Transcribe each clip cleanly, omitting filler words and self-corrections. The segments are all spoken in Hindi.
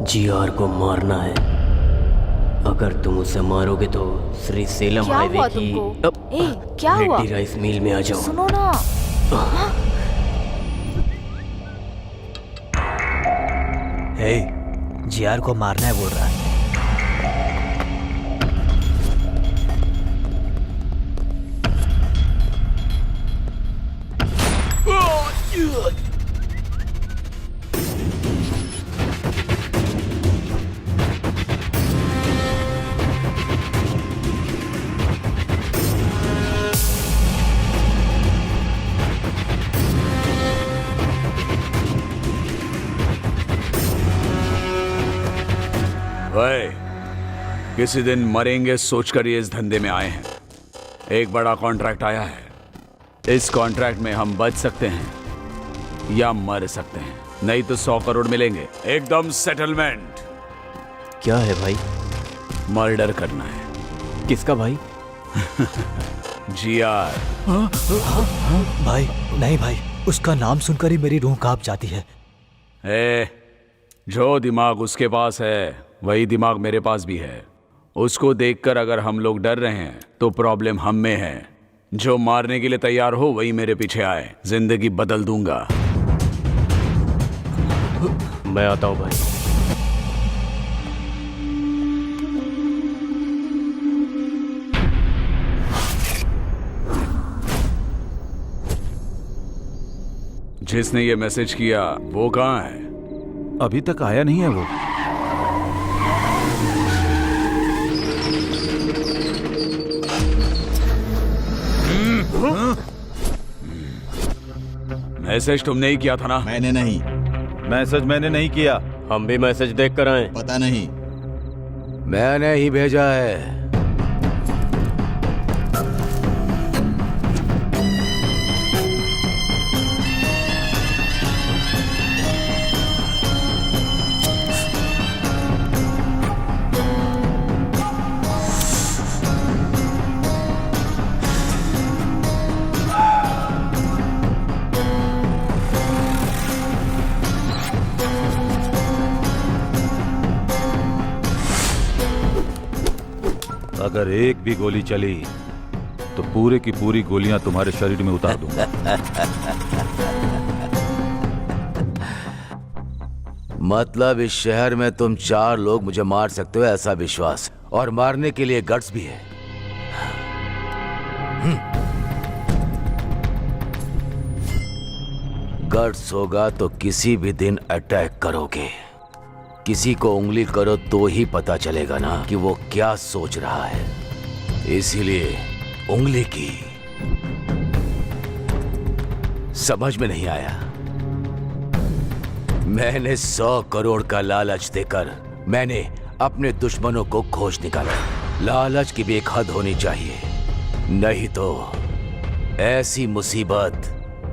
जीआर को मारना है। अगर तुम उसे मारोगे तो श्री सेलम हाईवे की क्या हुआ? रेड्डी राइस मिल में आ जाओ। सुनो ना। हे, जीआर को मारना है बोल रहा है। किसी दिन मरेंगे सोचकर ये इस धंधे में आए हैं। एक बड़ा कॉन्ट्रैक्ट आया है। इस कॉन्ट्रैक्ट में हम बच सकते हैं या मर सकते हैं, नहीं तो 100 करोड़ मिलेंगे, एकदम सेटलमेंट। क्या है भाई? मर्डर करना है। किसका भाई? जीआर। भाई नहीं भाई, उसका नाम सुनकर ही मेरी रूह कांप जाती है। जो दिमाग उसके पास है वही दिमाग मेरे पास भी है। उसको देखकर अगर हम लोग डर रहे हैं तो प्रॉब्लम हम में है। जो मारने के लिए तैयार हो वही मेरे पीछे आए, जिंदगी बदल दूंगा। मैं आता हूं भाई। जिसने ये मैसेज किया वो कहाँ है? अभी तक आया नहीं है वो। मैसेज तुमने ही किया था ना? मैंने नहीं। मैसेज मैंने नहीं किया। हम भी मैसेज देख कर आए। पता नहीं। मैंने ही भेजा है। अगर एक भी गोली चली तो पूरे की पूरी गोलियां तुम्हारे शरीर में उतार दूंगा। मतलब इस शहर में तुम 4 लोग मुझे मार सकते हो ऐसा विश्वास, और मारने के लिए गट्स भी है। गट्स होगा तो किसी भी दिन अटैक करोगे। किसी को उंगली करो तो ही पता चलेगा ना कि वो क्या सोच रहा है। इसीलिए उंगली की। समझ में नहीं आया? मैंने 100 करोड़ का लालच देकर मैंने अपने दुश्मनों को खोज निकाला। लालच की भी एक हद होनी चाहिए, नहीं तो ऐसी मुसीबत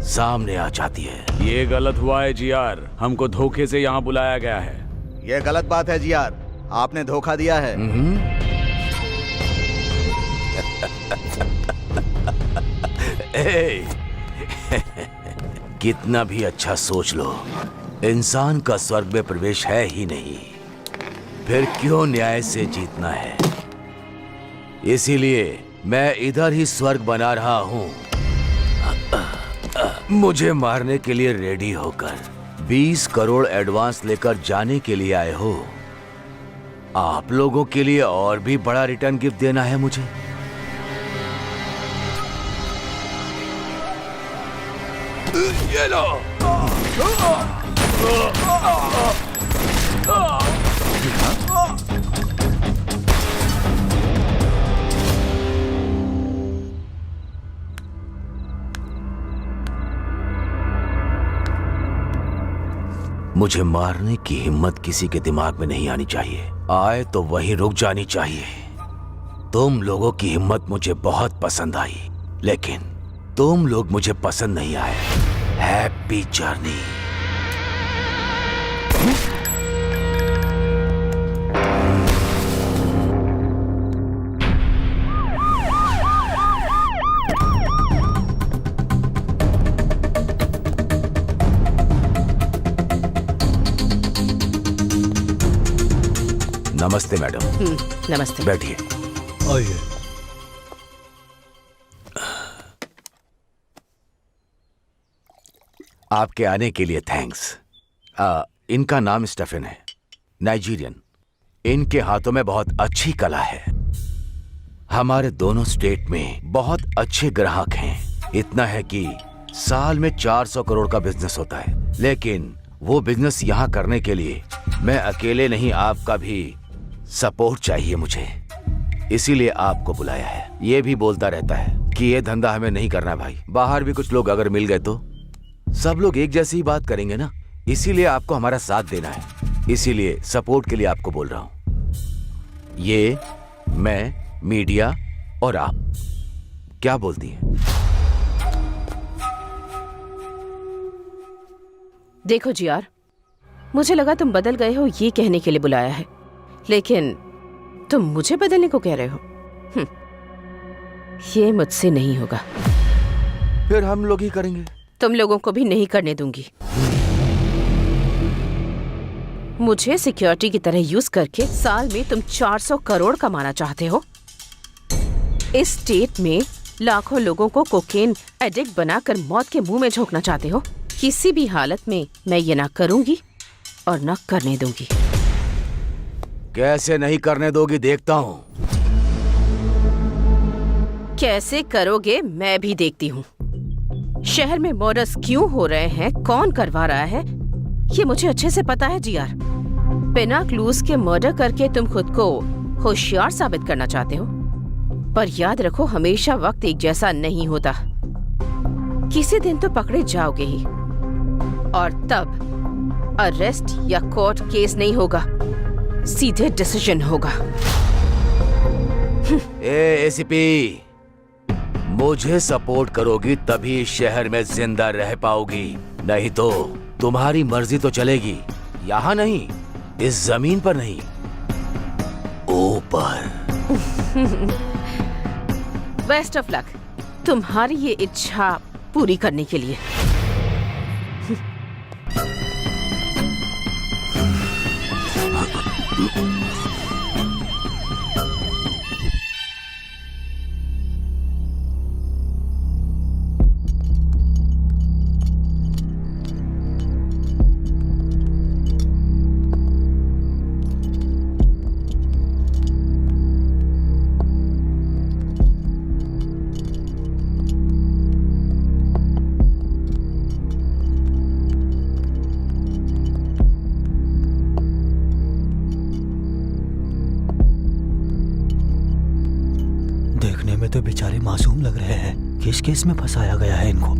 सामने आ जाती है। ये गलत हुआ है जीआर, हमको धोखे से यहाँ बुलाया गया है। ये गलत बात है जीआर, आपने धोखा दिया है। कितना भी अच्छा सोच लो, इंसान का स्वर्ग में प्रवेश है ही नहीं, फिर क्यों न्याय से जीतना है? इसीलिए मैं इधर ही स्वर्ग बना रहा हूं। मुझे मारने के लिए रेडी होकर 20 करोड़ एडवांस लेकर जाने के लिए आए हो। आप लोगों के लिए और भी बड़ा रिटर्न गिफ्ट देना है मुझे। ये लो। मुझे मारने की हिम्मत किसी के दिमाग में नहीं आनी चाहिए। आए तो वहीं रुक जानी चाहिए। तुम लोगों की हिम्मत मुझे बहुत पसंद आई, लेकिन तुम लोग मुझे पसंद नहीं आए। Happy journey. नमस्ते मैडम। नमस्ते। बैठिए। आइए। आपके आने के लिए थैंक्स। इनका नाम स्टेफन है, नाइजीरियन। इनके हाथों में बहुत अच्छी कला है। हमारे दोनों स्टेट में बहुत अच्छे ग्राहक हैं। इतना है कि साल में 400 करोड़ का बिजनेस होता है। लेकिन वो बिजनेस यहाँ करने के लिए मैं अकेले नहीं, आपका भी सपोर्ट चाहिए मुझे। इसीलिए आपको बुलाया है। ये भी बोलता रहता है कि ये धंधा हमें नहीं करना भाई। बाहर भी कुछ लोग अगर मिल गए तो सब लोग एक जैसी ही बात करेंगे ना। इसीलिए आपको हमारा साथ देना है। इसीलिए सपोर्ट के लिए आपको बोल रहा हूं। ये, मैं, मीडिया और आप, क्या बोलती हैं? देखो जी यार, मुझे लगा तुम बदल गए हो ये कहने के लिए बुलाया है, लेकिन तुम मुझे बदलने को कह रहे हो। ये मुझसे नहीं होगा। फिर हम लोग ही करेंगे। तुम लोगों को भी नहीं करने दूंगी। मुझे सिक्योरिटी की तरह यूज करके साल में तुम 400 करोड़ कमाना चाहते हो। इस स्टेट में लाखों लोगों को कोकेन एडिक्ट बनाकर मौत के मुंह में झोंकना चाहते हो। किसी भी हालत में मैं ये ना करूंगी और ना करने दूंगी। कैसे नहीं करने दोगी देखता हूं। कैसे करोगे मैं भी देखती हूँ। शहर में मर्डर्स क्यों हो रहे हैं, कौन करवा रहा है, ये मुझे अच्छे से पता है जियार। बिना क्लूज के मर्डर करके तुम खुद को होशियार साबित करना चाहते हो, पर याद रखो हमेशा वक्त एक जैसा नहीं होता। किसी दिन तो पकड़े जाओगे ही, और तब अरेस्ट या कोर्ट केस नहीं होगा, सीधे डिसीजन होगा। एसीपी, मुझे सपोर्ट करोगी तभी इस शहर में जिंदा रह पाओगी, नहीं तो तुम्हारी मर्जी तो चलेगी। यहाँ नहीं, इस जमीन पर नहीं, ऊपर। बेस्ट ऑफ लक तुम्हारी ये इच्छा पूरी करने के लिए। देखने में तो बेचारे मासूम लग रहे हैं। किस केस में फंसाया गया है इनको?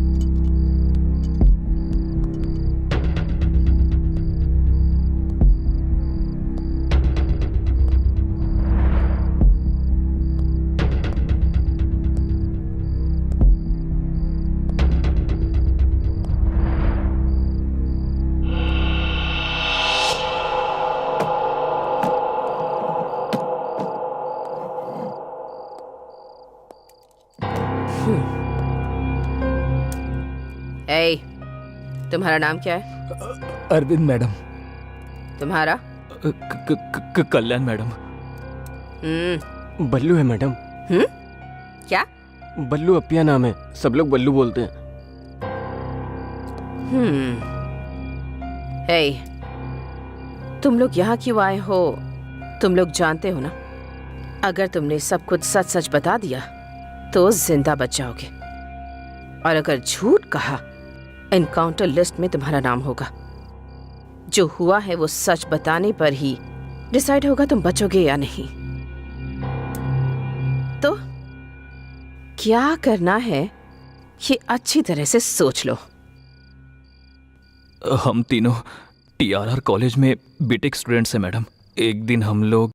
ए, तुम्हारा नाम क्या है? अरविंद मैडम। तुम्हारा? कल्याण मैडम। बल्लू है मैडम। क्या? बल्लू अपिया नाम है, सब लोग बल्लू बोलते हैं। ए, तुम लोग यहाँ क्यों आए हो? तुम लोग जानते हो ना, अगर तुमने सब कुछ सच सच बता दिया तो जिंदा बच जाओगे, और अगर झूठ कहा एनकाउंटर लिस्ट में तुम्हारा नाम होगा। जो हुआ है वो सच बताने पर ही डिसाइड होगा तुम बचोगे या नहीं। तो क्या करना है ये अच्छी तरह से सोच लो। हम तीनों टीआरआर कॉलेज में बीटेक स्टूडेंट्स हैं मैडम। एक दिन हम लोग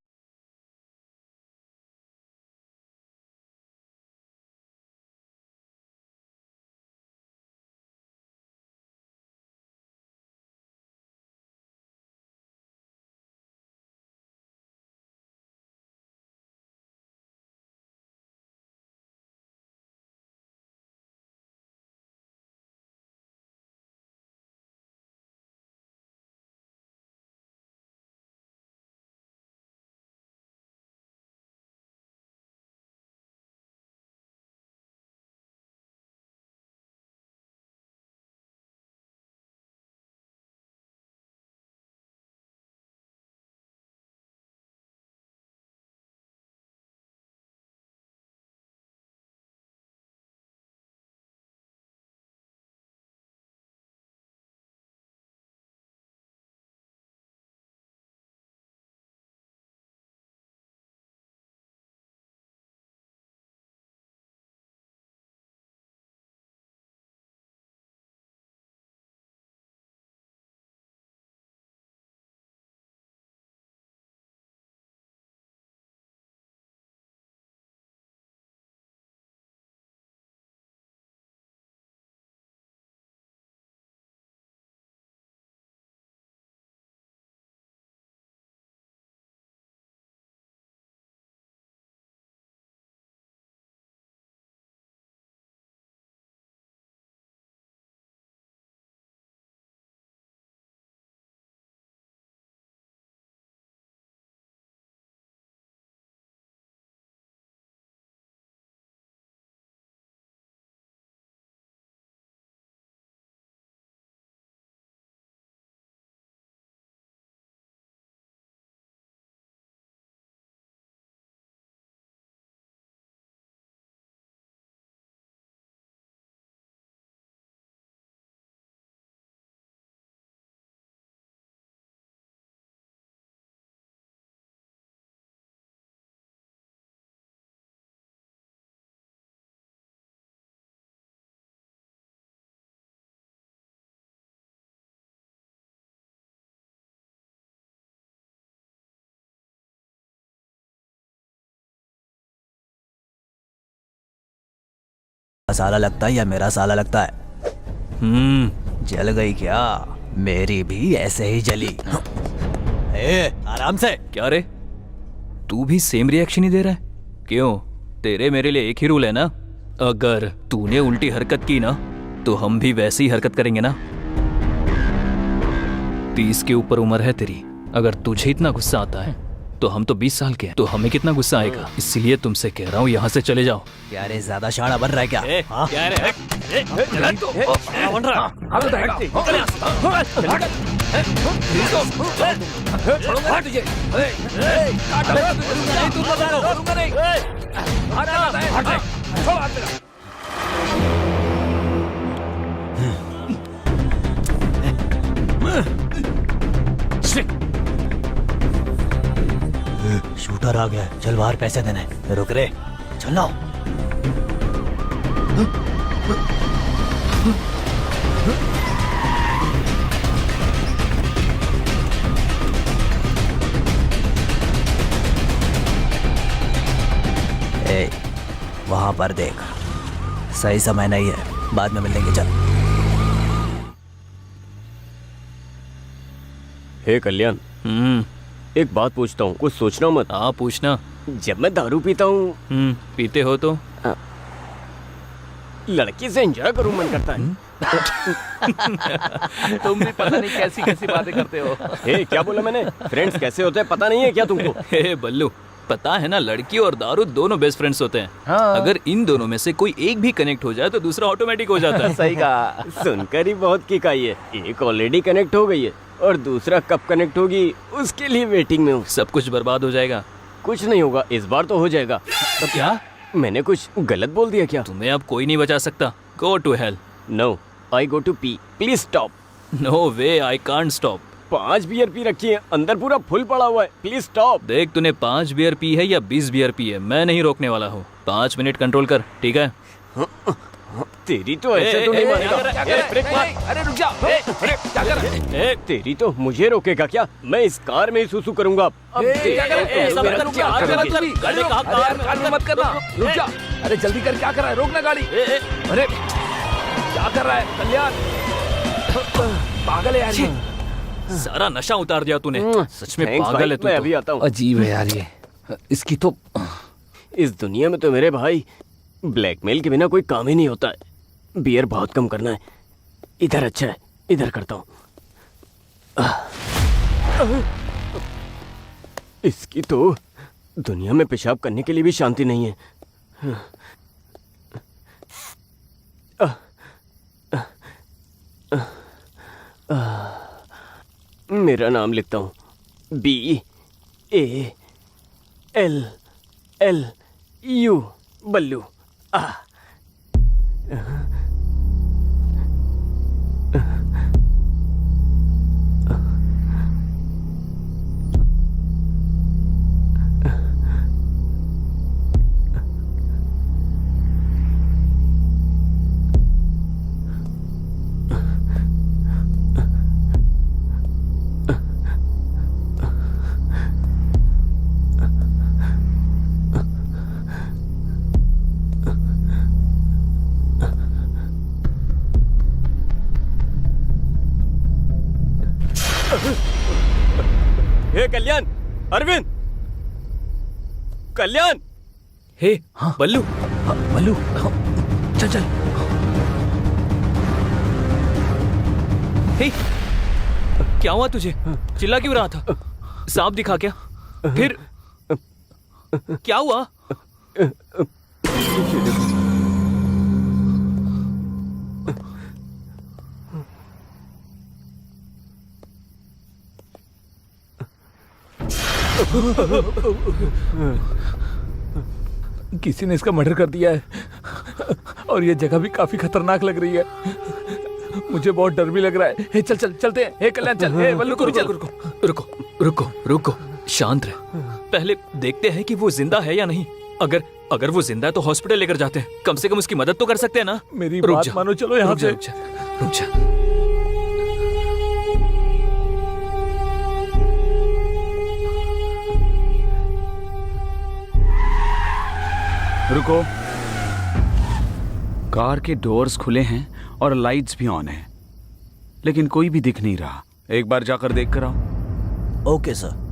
साला लगता है या मेरा साला लगता है? जल गई क्या? मेरी भी ऐसे ही जली। आराम से। क्या रे, तू भी सेम रिएक्शन ही दे रहा है? क्यों, तेरे मेरे लिए एक ही रूल है ना, अगर तूने उल्टी हरकत की ना तो हम भी वैसी ही हरकत करेंगे ना। 30 के ऊपर उम्र है तेरी, अगर तुझे इतना गुस्सा आता है तो हम तो 20 साल के हैं, तो हमें कितना गुस्सा आएगा। इसलिए तुमसे कह रहा हूँ यहाँ से चले जाओ। क्या रे, ज्यादा शाना बन रहा है क्या? हाँ? क्या रे? शूटर आ गया, चल बाहर पैसे देने। रुक रे, चल ना। ए, वहां पर देख, सही समय नहीं है, बाद में मिलेंगे। चल। हे कल्याण, एक बात पूछता हूँ, कुछ सोचना मत। हाँ पूछना। जब मैं दारू पीता हूँ, पीते हो तो लड़की से एंजॉय करूँ मन करता है। तुम भी पता नहीं कैसी कैसी बातें करते हो। हे, क्या बोला मैंने? फ्रेंड्स कैसे होते हैं पता नहीं है क्या तुमको? हे बल्लू, पता है ना, लड़की और दारू दोनों बेस्ट फ्रेंड्स होते हैं। हाँ। अगर इन दोनों में से कोई एक भी कनेक्ट हो जाए तो दूसरा ऑटोमेटिक हो जाता है। सही कहा, सुनकर ही बहुत किक आई है। एक ऑलरेडी कनेक्ट हो गई है और दूसरा कब कनेक्ट होगी उसके लिए वेटिंग में हूँ। सब कुछ बर्बाद हो जाएगा। कुछ नहीं होगा, इस बार तो हो जाएगा। तो क्या मैंने कुछ गलत बोल दिया क्या? तुम्हें अब कोई नहीं बचा सकता। Go to hell. No, I go to pee, please stop. No way, I can't stop. 5 beer पी रखी है, अंदर पूरा फुल पड़ा हुआ है, प्लीज स्टॉप। देख, तूने 5 बियर पी है या 20 बियर पी है, मैं नहीं रोकने वाला हूँ। 5 मिनट कंट्रोल कर, ठीक है? तेरी तो ऐसे तो नहीं मानेगा। ब्रेक मार। अरे रुक जा। क्या कर रहा है? तेरी तो मुझे रोकेगा क्या? मैं इस कार में ही सुसु करूंगा। अब मत करना, रुक जा। अरे जल्दी कर, क्या कर रहा है? रोकना गाड़ी। अरे क्या कर रहा है कल्याण? पागल है यार, सारा नशा उतार दिया तूने। सच में पागल है तू। मैं अभी आता हूँ। अजीब है यार ये, इसकी तो। इस दुनिया में तो मेरे भाई ब्लैकमेल के बिना कोई काम ही नहीं होता है। बियर बहुत कम करना है। इधर अच्छा है, इधर करता हूँ। इसकी तो दुनिया में पेशाब करने के लिए भी शांति नहीं है। मेरा नाम लिखता हूँ, BALLU, बल्लू। हे कल्याण, अरविंद, कल्याण। हे हाँ बल्लू। बल्लू, चल चल। हे, क्या हुआ तुझे? चिल्ला क्यों रहा था? सांप दिखा क्या? फिर क्या हुआ? किसी ने इसका मर्डर कर दिया है और ये जगह भी काफी खतरनाक लग रही है। मुझे बहुत डर भी लग रहा है। हे चल चल चलते हैं। हे कल्याण चल। हे बल्लू को रुको रुको रुको रुको रुको, शांत रहे। पहले देखते हैं कि वो जिंदा है या नहीं। अगर वो जिंदा है तो हॉस्पिटल लेकर जाते हैं, कम से कम उसकी मदद तो कर सकते हैं ना। मेरी बात मानो, चलो यहाँ से। रुक जा। रुको। कार के डोर्स खुले हैं और लाइट्स भी ऑन हैं, लेकिन कोई भी दिख नहीं रहा। एक बार जाकर देख कर आओ। Okay sir.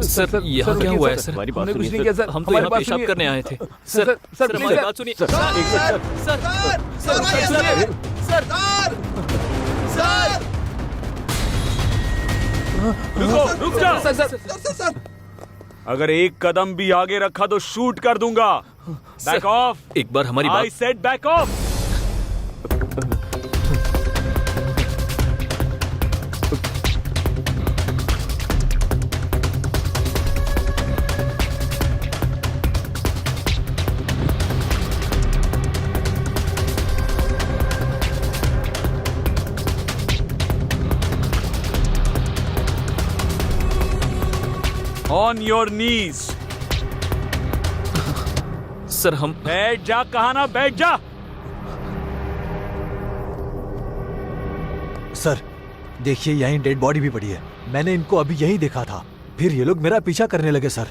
सर यहाँ क्या हुआ है सर? हमारी बात हमने कुछ सुनिए नहीं किया सर। हम तो हमारी यहाँ बात पेशाब सुनिए। करने आए थे। सर, सर प्लीज हमारी सर। बात सुनिए। सर, एक मिनट, सर रुक जा। सर अगर एक कदम भी आगे रखा तो शूट कर दूंगा। Back of. एक बार हमारी आई बात। Said back of. On your knees. Sir हम बैठ जा, कहा ना बैठ जा। सर देखिए, यहीं डेड बॉडी भी पड़ी है। मैंने इनको अभी यहीं देखा था, फिर ये लोग मेरा पीछा करने लगे सर।